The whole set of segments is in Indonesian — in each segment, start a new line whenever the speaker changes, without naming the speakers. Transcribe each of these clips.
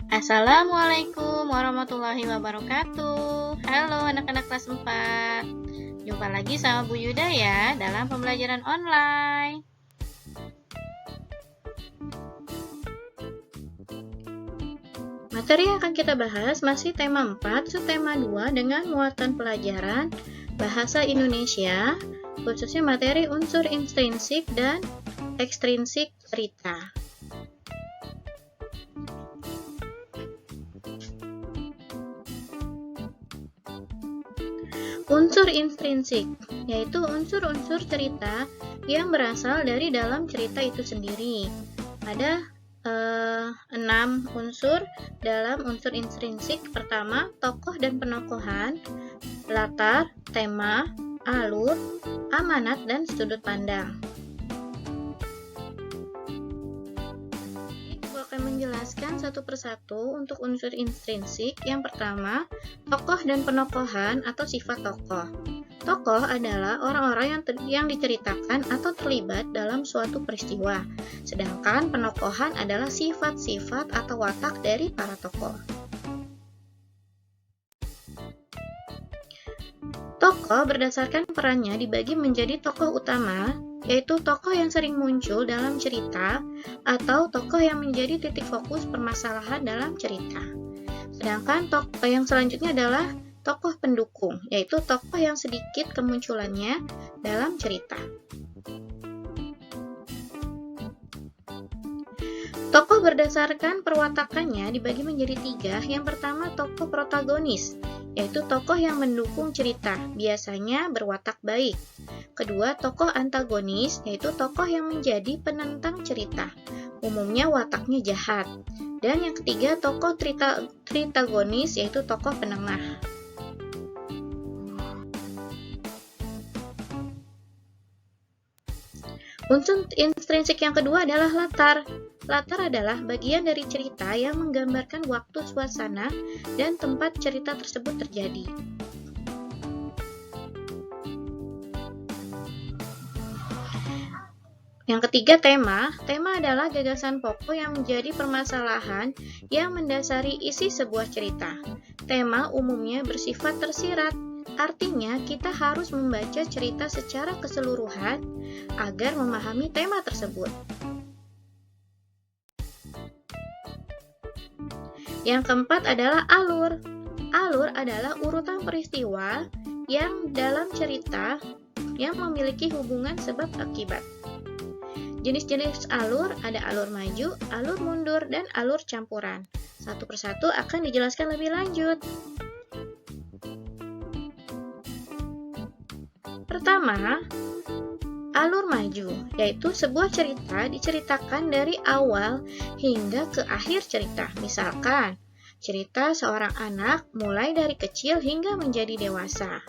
Assalamualaikum warahmatullahi wabarakatuh. Halo anak-anak kelas 4. Jumpa lagi sama Bu Yuda ya dalam pembelajaran online. Materi yang akan kita bahas masih tema 4, subtema 2 dengan muatan pelajaran Bahasa Indonesia, khususnya materi unsur intrinsik dan ekstrinsik cerita. Unsur intrinsik, yaitu unsur-unsur cerita yang berasal dari dalam cerita itu sendiri. Ada 6 unsur dalam unsur intrinsik. Pertama, tokoh dan penokohan, latar, tema, alur, amanat, dan sudut pandang. Ibu akan menjelaskan satu persatu untuk unsur intrinsik. Yang pertama, tokoh dan penokohan atau sifat tokoh. Tokoh adalah orang-orang yang diceritakan atau terlibat dalam suatu peristiwa, sedangkan penokohan adalah sifat-sifat atau watak dari para tokoh. Tokoh berdasarkan perannya dibagi menjadi tokoh utama, yaitu tokoh yang sering muncul dalam cerita atau tokoh yang menjadi titik fokus permasalahan dalam cerita. Sedangkan tokoh yang selanjutnya adalah tokoh pendukung, yaitu tokoh yang sedikit kemunculannya dalam cerita. Tokoh berdasarkan perwatakannya dibagi menjadi 3. Yang pertama, tokoh protagonis, yaitu tokoh yang mendukung cerita, biasanya berwatak baik. Kedua, tokoh antagonis, yaitu tokoh yang menjadi penentang cerita, umumnya wataknya jahat. Dan yang ketiga, tokoh tritagonis, yaitu tokoh penengah. Unsur intrinsik yang kedua adalah latar. Latar adalah bagian dari cerita yang menggambarkan waktu, suasana, dan tempat cerita tersebut terjadi. Yang ketiga, tema. Tema adalah gagasan pokok yang menjadi permasalahan yang mendasari isi sebuah cerita. Tema umumnya bersifat tersirat. Artinya, kita harus membaca cerita secara keseluruhan agar memahami tema tersebut. Yang keempat adalah alur. Alur adalah urutan peristiwa yang dalam cerita yang memiliki hubungan sebab akibat. Jenis-jenis alur ada alur maju, alur mundur, dan alur campuran. Satu persatu akan dijelaskan lebih lanjut. Pertama, alur maju, yaitu sebuah cerita diceritakan dari awal hingga ke akhir cerita. Misalkan, cerita seorang anak mulai dari kecil hingga menjadi dewasa.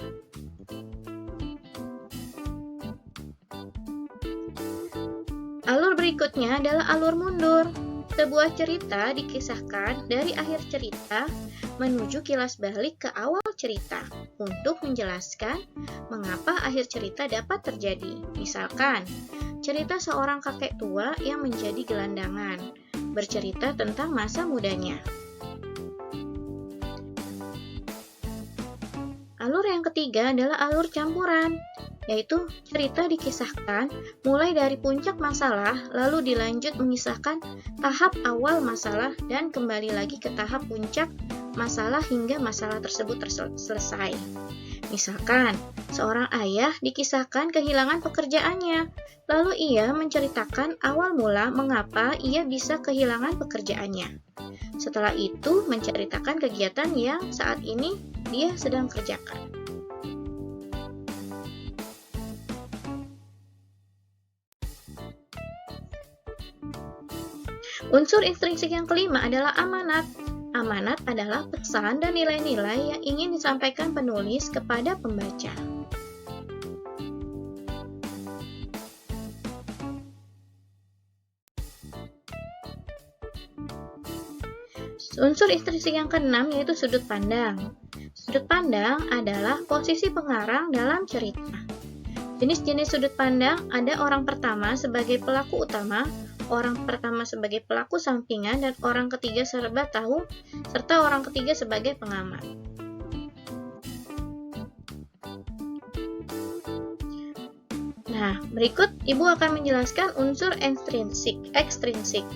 Alur berikutnya adalah alur mundur. Sebuah cerita dikisahkan dari akhir cerita menuju kilas balik ke awal cerita untuk menjelaskan mengapa akhir cerita dapat terjadi. Misalkan, cerita seorang kakek tua yang menjadi gelandangan, bercerita tentang masa mudanya. Alur yang ketiga adalah alur campuran, yaitu cerita dikisahkan mulai dari puncak masalah, lalu dilanjut mengisahkan tahap awal masalah dan kembali lagi ke tahap puncak masalah hingga masalah tersebut selesai. Misalkan, seorang ayah dikisahkan kehilangan pekerjaannya, lalu ia menceritakan awal mula mengapa ia bisa kehilangan pekerjaannya. Setelah itu, menceritakan kegiatan yang saat ini dia sedang kerjakan. Unsur intrinsik yang kelima adalah amanat. Amanat adalah pesan dan nilai-nilai yang ingin disampaikan penulis kepada pembaca. Unsur intrinsik yang keenam yaitu sudut pandang. Sudut pandang adalah posisi pengarang dalam cerita. Jenis-jenis sudut pandang ada orang pertama sebagai pelaku utama, orang pertama sebagai pelaku sampingan dan orang ketiga serba tahu, serta orang ketiga sebagai pengamat. Nah, berikut Ibu akan menjelaskan unsur ekstrinsik.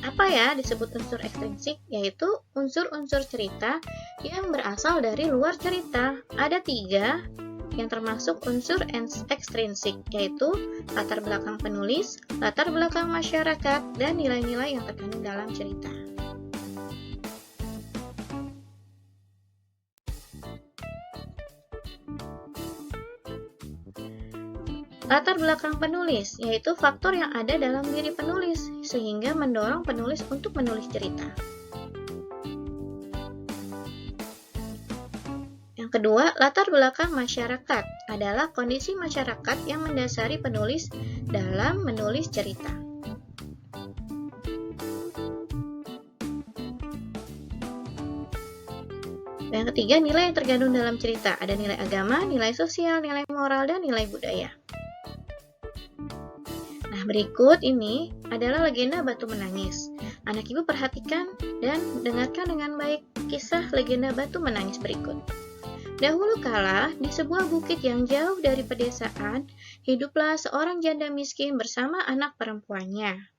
Apa ya disebut unsur ekstrinsik? Yaitu unsur-unsur cerita yang berasal dari luar cerita. Ada 3 yang termasuk unsur ekstrinsik, yaitu latar belakang penulis, latar belakang masyarakat, dan nilai-nilai yang terkandung dalam cerita. Latar belakang penulis, yaitu faktor yang ada dalam diri penulis, sehingga mendorong penulis untuk menulis cerita. Yang kedua, latar belakang masyarakat adalah kondisi masyarakat yang mendasari penulis dalam menulis cerita. Yang ketiga, nilai yang terkandung dalam cerita. Ada nilai agama, nilai sosial, nilai moral, dan nilai budaya. Nah, berikut ini adalah legenda Batu Menangis. Anak ibu perhatikan dan dengarkan dengan baik kisah legenda Batu Menangis berikut. Dahulu kala, di sebuah bukit yang jauh dari pedesaan, hiduplah seorang janda miskin bersama anak perempuannya.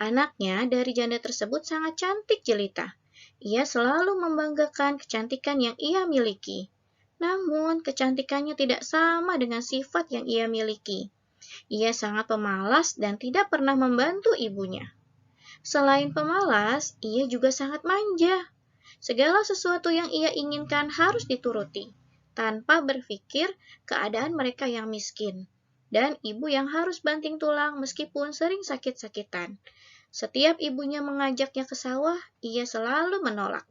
Anaknya dari janda tersebut sangat cantik jelita. Ia selalu membanggakan kecantikan yang ia miliki. Namun, kecantikannya tidak sama dengan sifat yang ia miliki. Ia sangat pemalas dan tidak pernah membantu ibunya. Selain pemalas, ia juga sangat manja. Segala sesuatu yang ia inginkan harus dituruti, tanpa berpikir keadaan mereka yang miskin, dan ibu yang harus banting tulang meskipun sering sakit-sakitan. Setiap ibunya mengajaknya ke sawah, ia selalu menolak.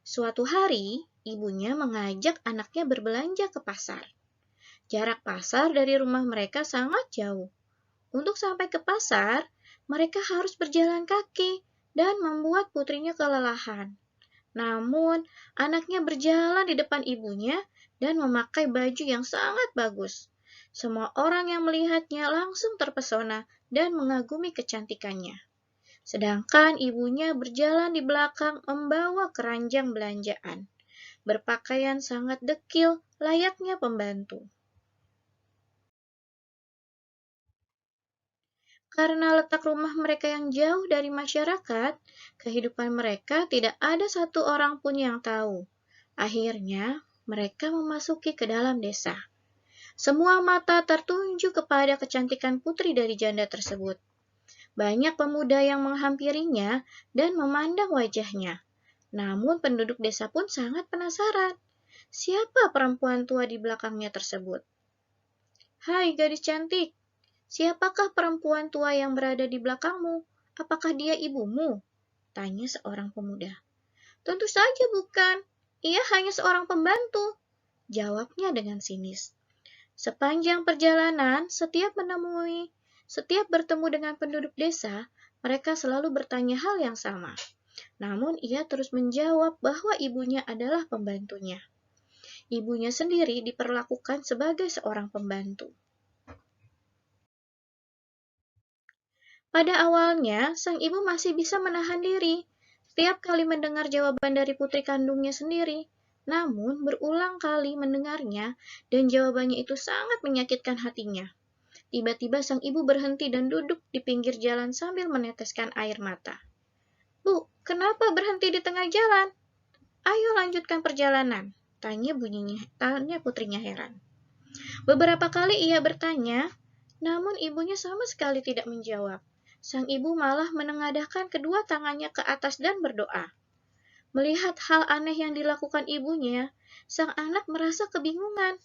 Suatu hari, ibunya mengajak anaknya berbelanja ke pasar. Jarak pasar dari rumah mereka sangat jauh. Untuk sampai ke pasar, mereka harus berjalan kaki dan membuat putrinya kelelahan. Namun, anaknya berjalan di depan ibunya dan memakai baju yang sangat bagus. Semua orang yang melihatnya langsung terpesona dan mengagumi kecantikannya. Sedangkan ibunya berjalan di belakang membawa keranjang belanjaan. Berpakaian sangat dekil, layaknya pembantu. Karena letak rumah mereka yang jauh dari masyarakat, kehidupan mereka tidak ada satu orang pun yang tahu. Akhirnya, mereka memasuki ke dalam desa. Semua mata tertuju kepada kecantikan putri dari janda tersebut. Banyak pemuda yang menghampirinya dan memandang wajahnya. Namun penduduk desa pun sangat penasaran. Siapa perempuan tua di belakangnya tersebut? Hai gadis cantik, siapakah perempuan tua yang berada di belakangmu? Apakah dia ibumu? Tanya seorang pemuda. Tentu saja bukan. Ia hanya seorang pembantu, jawabnya dengan sinis. Sepanjang perjalanan, setiap bertemu dengan penduduk desa, mereka selalu bertanya hal yang sama. Namun ia terus menjawab bahwa ibunya adalah pembantunya. Ibunya sendiri diperlakukan sebagai seorang pembantu. Pada awalnya, sang ibu masih bisa menahan diri setiap kali mendengar jawaban dari putri kandungnya sendiri. Namun, berulang kali mendengarnya dan jawabannya itu sangat menyakitkan hatinya. Tiba-tiba sang ibu berhenti dan duduk di pinggir jalan sambil meneteskan air mata. Bu, kenapa berhenti di tengah jalan? Ayo lanjutkan perjalanan, tanya putrinya heran. Beberapa kali ia bertanya, namun ibunya sama sekali tidak menjawab. Sang ibu malah menengadahkan kedua tangannya ke atas dan berdoa. Melihat hal aneh yang dilakukan ibunya, sang anak merasa kebingungan.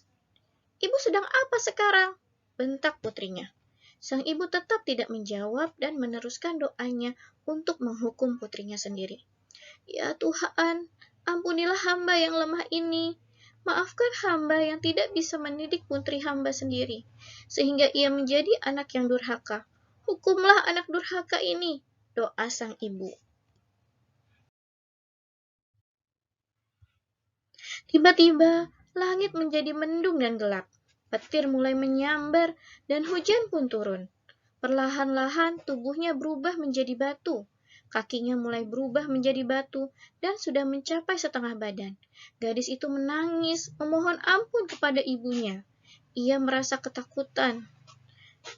Ibu sedang apa sekarang? Bentak putrinya. Sang ibu tetap tidak menjawab dan meneruskan doanya untuk menghukum putrinya sendiri. Ya Tuhan, ampunilah hamba yang lemah ini. Maafkan hamba yang tidak bisa mendidik putri hamba sendiri, sehingga ia menjadi anak yang durhaka. Hukumlah anak durhaka ini, doa sang ibu. Tiba-tiba, langit menjadi mendung dan gelap. Petir mulai menyambar dan hujan pun turun. Perlahan-lahan tubuhnya berubah menjadi batu. Kakinya mulai berubah menjadi batu dan sudah mencapai setengah badan. Gadis itu menangis, memohon ampun kepada ibunya. Ia merasa ketakutan.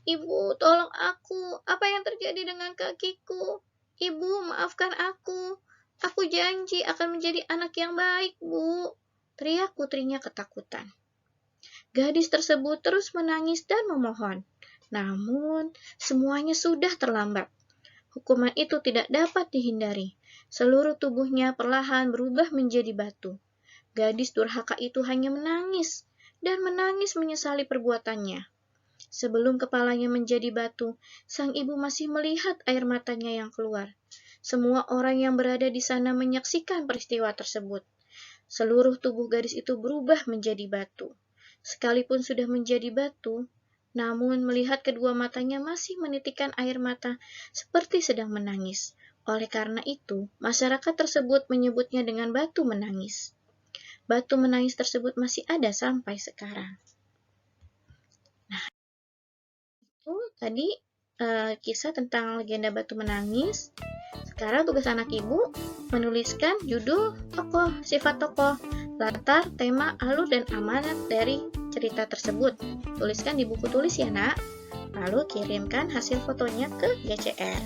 Ibu, tolong aku. Apa yang terjadi dengan kakiku? Ibu, maafkan aku. Aku janji akan menjadi anak yang baik, Bu. Teriak putrinya ketakutan. Gadis tersebut terus menangis dan memohon. Namun, semuanya sudah terlambat. Hukuman itu tidak dapat dihindari. Seluruh tubuhnya perlahan berubah menjadi batu. Gadis durhaka itu hanya menangis dan menangis menyesali perbuatannya. Sebelum kepalanya menjadi batu, sang ibu masih melihat air matanya yang keluar. Semua orang yang berada di sana menyaksikan peristiwa tersebut. Seluruh tubuh gadis itu berubah menjadi batu. Sekalipun sudah menjadi batu, namun melihat kedua matanya masih menitikkan air mata seperti sedang menangis. Oleh karena itu, masyarakat tersebut menyebutnya dengan batu menangis. Batu menangis tersebut masih ada sampai sekarang. Itu tadi kisah tentang legenda batu menangis. Sekarang tugas anak ibu menuliskan judul tokoh, sifat tokoh, latar, tema, alur, dan amanat dari cerita tersebut. Tuliskan di buku tulis ya nak. Lalu kirimkan hasil fotonya ke GCR.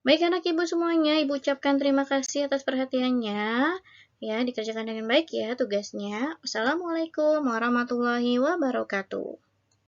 Baik anak ibu semuanya, ibu ucapkan terima kasih atas perhatiannya. Ya, dikerjakan dengan baik ya tugasnya. Wassalamualaikum warahmatullahi wabarakatuh.